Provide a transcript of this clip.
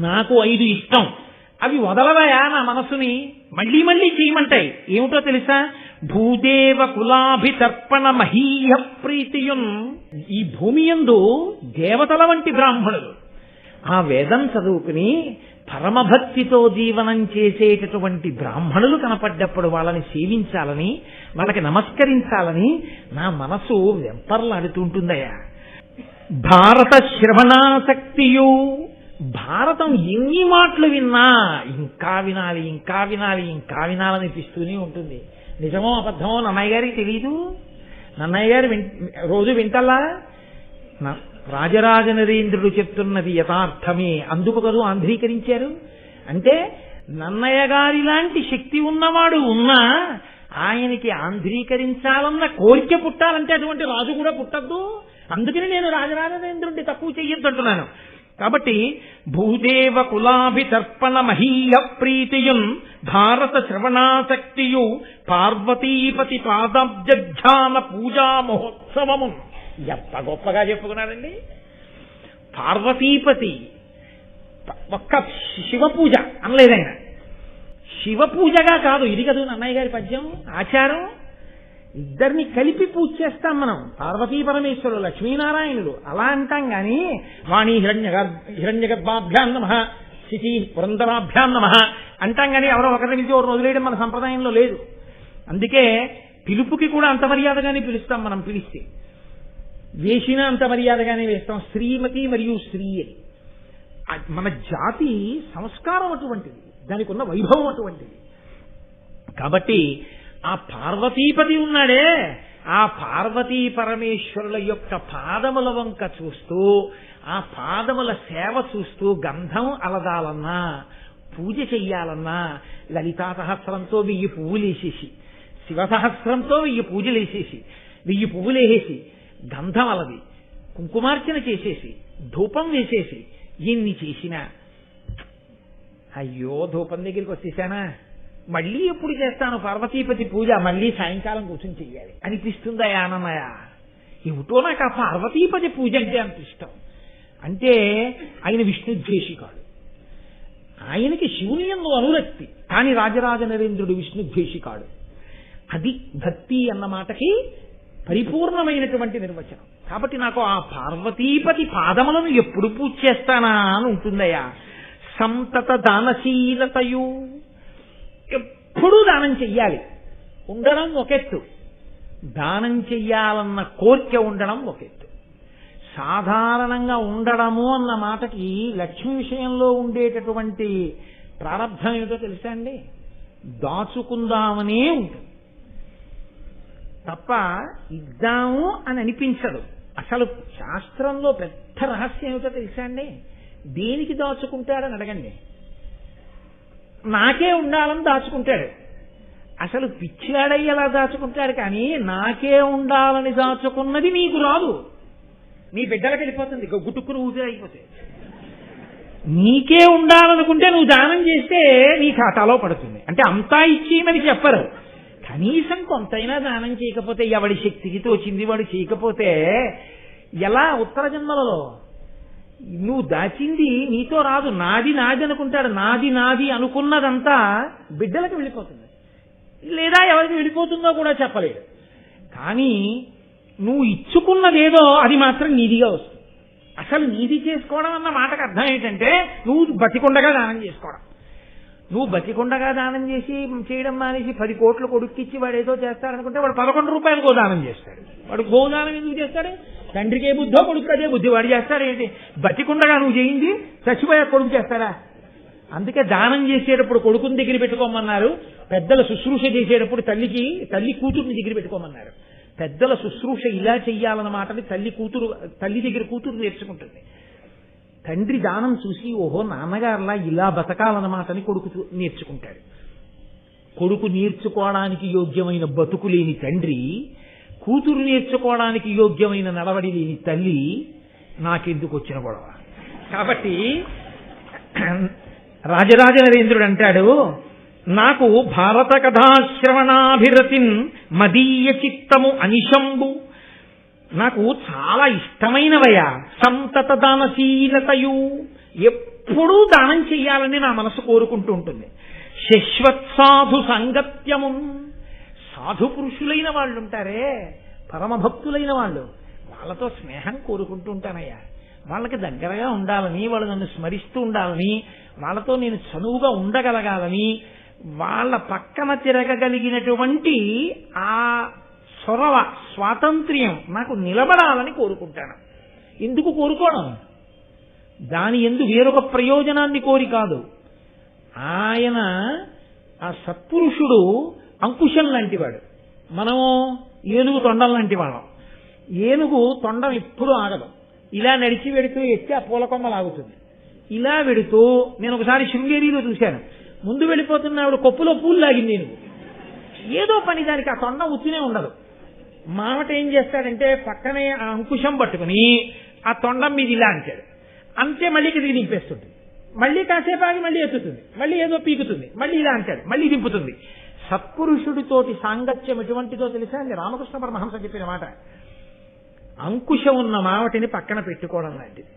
నాకు 5 ఇష్టం, అవి వదలవయా నా మనసుని, మళ్ళీ మళ్ళీ చేయమంటాయి. ఏమిటో తెలుసా? భూదేవ కులాభితర్పణ మహీయ ప్రీతియున్. ఈ భూమి యందు దేవతల వంటి బ్రాహ్మణులు ఆ వేదం చదువుకుని పరమభక్తితో జీవనం చేసేటటువంటి బ్రాహ్మణులు కనపడ్డప్పుడు వాళ్ళని సేవించాలని, వాళ్ళకి నమస్కరించాలని నా మనసు వెంపర్లాడుతుంటుందయ్యా. భారత శ్రవణాసక్తియు. భారతం ఎన్ని మాటలు విన్నా ఇంకా వినాలి, ఇంకా వినాలి, ఇంకా వినాలనిపిస్తూనే ఉంటుంది. నిజమో అబద్ధమో నన్నయ్య గారికి తెలీదు. నన్నయ్య గారు రోజు వింటల్లా. రాజరాజ నరేంద్రుడు చెప్తున్నది యథార్థమే, అందుకు కదూ ఆంధ్రీకరించారు. అంటే నన్నయ్య గారి లాంటి శక్తి ఉన్నవాడు ఉన్నా ఆయనకి ఆంధ్రీకరించాలన్న కోరిక పుట్టాలంటే అటువంటి రాజు కూడా పుట్టద్దు. అందుకని నేను రాజరాజ నరేంద్రుడిని తక్కువ చెయ్యొద్దంటున్నాను. కాబట్టి భూదేవ కులాభితర్పణ మహీయ ప్రీతియున్ భారత శ్రవణాసక్తియు పార్వతీపతి పాదాబ్జాన పూజా మహోత్సవము. ఎంత గొప్పగా చెప్పుకున్నాడండి. పార్వతీపతి ఒక్క శివ పూజ అనలేదైన. శివ పూజగా కాదు, ఇది కదూ నన్నయ్య గారి పద్యం, ఆచారం. ఇద్దరిని కలిపి పూజ చేస్తాం మనం. పార్వతీ పరమేశ్వరుడు, లక్ష్మీనారాయణుడు అలా అంటాం గాని వాణి హిరణ్యగర్భాభ్యాం నమః, శిశి పురంధరాభ్యాం నమః అంటాం గాని ఎవరో ఒకరి నుంచి ఒకరు వదిలేయడం మన సంప్రదాయంలో లేదు. అందుకే పిలుపుకి కూడా అంత మర్యాదగానే పిలుస్తాం మనం. పిలిస్తే వేసిన అంత మర్యాదగానే వేస్తాం. శ్రీమతి మరియు శ్రీ అని. మన జాతి సంస్కారం అటువంటిది, దానికి ఉన్న వైభవం అటువంటిది. కాబట్టి ఆ పార్వతీపతి ఉన్నాడే, ఆ పార్వతీ పరమేశ్వరుల యొక్క పాదముల వంక చూస్తూ, ఆ పాదముల సేవ చూస్తూ గంధం అలదాలన్నా, పూజ చెయ్యాలన్నా లలితా సహస్రంతో 1000 పువ్వులు వేసేసి, శివసహస్రంతో 1000 పూజలు వేసేసి, 1000 పువ్వులు వేసేసి, గంధం అలది, కుంకుమార్చన చేసేసి, ధూపం వేసేసి, ఎన్ని చేసినా అయ్యో ధూపం దగ్గరికి వచ్చేసానా, మళ్ళీ ఎప్పుడు చేస్తాను పార్వతీపతి పూజ, మళ్ళీ సాయంకాలం కూర్చొని చెయ్యాలి అనిపిస్తుందా ఆనమయ? ఏమిటో నాకు ఆ పార్వతీపతి పూజ అంటే అంత ఇష్టం. అంటే ఆయన విష్ణుద్వేషికాడు, ఆయనకి శివుని యందు అనురక్తి. కానీ రాజరాజ నరేంద్రుడు విష్ణుద్వేషికాడు. అది భక్తి అన్న మాటకి పరిపూర్ణమైనటువంటి నిర్వచనం. కాబట్టి నాకు ఆ పార్వతీపతి పాదములను ఎప్పుడు పూజ చేస్తానా అని ఉంటుందయ్యా. సంతత దానశీలతయు. ఎప్పుడూ దానం చెయ్యాలి ఉండడం ఒకెత్తు, దానం చెయ్యాలన్న కోరిక ఉండడం ఒకెత్తు. సాధారణంగా ఉండడము అన్న మాటకి లక్ష్మి విషయంలో ఉండేటటువంటి ప్రారంభం ఏమిటో తెలుసా అండి? దాచుకుందామనే ఉంటుంది తప్ప ఇద్దాము అని అనిపించదు. అసలు శాస్త్రంలో పెద్ద రహస్యం ఏమిటో తెలుసా అండి? దేనికి దాచుకుంటాడని అడగండి. నాకే ఉండాలని దాచుకుంటాడు. అసలు పిచ్చివాడై ఎలా దాచుకుంటాడు, కానీ నాకే ఉండాలని దాచుకున్నది నీకు రాదు, నీ బిడ్డలకు వెళ్ళిపోతుంది, గుట్టుకుని ఊపిరి అయిపోతే. నీకే ఉండాలనుకుంటే నువ్వు దానం చేస్తే నీ ఖాతాలో పడుతుంది. అంటే అంతా ఇచ్చేయమని చెప్పరు, కనీసం కొంతైనా దానం చేయకపోతే, ఎవడి శక్తికి తోచింది వాడు చేయకపోతే ఎలా? ఉత్తర జన్మలలో నువ్వు దాచింది నీతో రాదు, నాది నాది అనుకుంటాడు. నాది నాది అనుకున్నదంతా బిడ్డలకు వెళ్ళిపోతుంది, లేదా ఎవరికి వెళ్ళిపోతుందో కూడా చెప్పలేడు. కానీ నువ్వు ఇచ్చుకున్నదేదో అది మాత్రం నీదిగా వస్తుంది. అసలు నీది చేసుకోవడం అన్న మాటకు అర్థం ఏంటంటే నువ్వు బతికుండగా దానం చేసుకోవడం. నువ్వు బతికుండగా దానం చేయడం మానేసి 10 కోట్లు కొడుక్కిచ్చి వాడు ఏదో చేస్తాడనుకుంటే వాడు 11 రూపాయలకు దానం చేస్తాడు. వాడు గోదానం ఎందుకు చేస్తాడు? తండ్రికి ఏ బుద్ధో కొడుకు అదే బుద్ధి, వాడు చేస్తాడు ఏంటి? బతికుండగా నువ్వు చేయింది చచ్చిపోయా కొడుకు చేస్తాడా? అందుకే దానం చేసేటప్పుడు కొడుకుని దగ్గర పెట్టుకోమన్నారు, పెద్దల శుశ్రూష చేసేటప్పుడు తల్లి కూతురుని దగ్గర పెట్టుకోమన్నారు. పెద్దల శుశ్రూష ఇలా చెయ్యాలన్న మాటని తల్లి దగ్గర కూతురు నేర్చుకుంటుంది. తండ్రి దానం చూసి ఓహో నాన్నగారులా ఇలా బతకాలన్నమాటని కొడుకు నేర్చుకుంటాడు. కొడుకు నేర్చుకోవడానికి యోగ్యమైన బతుకు లేని తండ్రి, కూతురు నేర్చుకోవడానికి యోగ్యమైన నడవడి లేని తల్లి, నాకెందుకు వచ్చిన గొడవ? కాబట్టి రాజరాజ నరేంద్రుడు అంటాడు, నాకు భారత కథాశ్రవణాభిరతిన్ మదీయ చిత్తము అనిశంబు. నాకు చాలా ఇష్టమైనవయా. సంతత దానశీలతయు. ఎప్పుడూ దానం చెయ్యాలని నా మనసు కోరుకుంటూ ఉంటుంది. శశ్వత్సాధు సాంగత్యము, సాధు పురుషులైన వాళ్ళు ఉంటారే, పరమభక్తులైన వాళ్ళు, వాళ్ళతో స్నేహం కోరుకుంటూ ఉంటానయ్యా. వాళ్ళకి దగ్గరగా ఉండాలని, వాళ్ళు నన్ను స్మరిస్తూ ఉండాలని, వాళ్ళతో నేను చనువుగా ఉండగలగాలని, వాళ్ళ పక్కన తిరగగలిగినటువంటి ఆ చొరవ, స్వాతంత్ర్యం నాకు నిలబడాలని కోరుకుంటాను. ఎందుకు కోరుకోవడం? దాని ఎందు వేరొక ప్రయోజనాన్ని కోరి కాదు. ఆయన ఆ సత్పురుషుడు అంకుశం లాంటివాడు, మనము ఏనుగు తొండం లాంటి వాళ్ళం. ఏనుగు తొండం ఎప్పుడూ ఆగదు. ఇలా నడిచి వెడుతూ ఎత్తి ఆ పూల కొమ్మ లాగుతుంది. ఇలా వెడుతూ నేను ఒకసారి శృంగేరిలో చూశాను, ముందు వెళ్ళిపోతున్న ఆవిడ కొప్పులో పూలు లాగింది ఏనుగు. ఏదో పని దానికి, ఆ తొండం ఉత్తినే ఉండదు. మామట ఏం చేస్తాడంటే పక్కనే ఆ అంకుశం పట్టుకుని ఆ తొండం మీద ఇలా అంటాడు. అంతే మళ్ళీ తిరిగి నింపేస్తుంది. మళ్ళీ కాసేపు ఆగి మళ్ళీ ఎత్తుతుంది, మళ్ళీ ఏదో పీకుతుంది, మళ్ళీ ఇలా అంటాడు, మళ్ళీ దింపుతుంది. సత్పురుషుడితోటి సాంగత్యం ఎటువంటిదో తెలుసా అండి? రామకృష్ణ పరమహంస చెప్పిన మాట, అంకుశం ఉన్న మావటిని పక్కన పెట్టుకోవడం లాంటిది.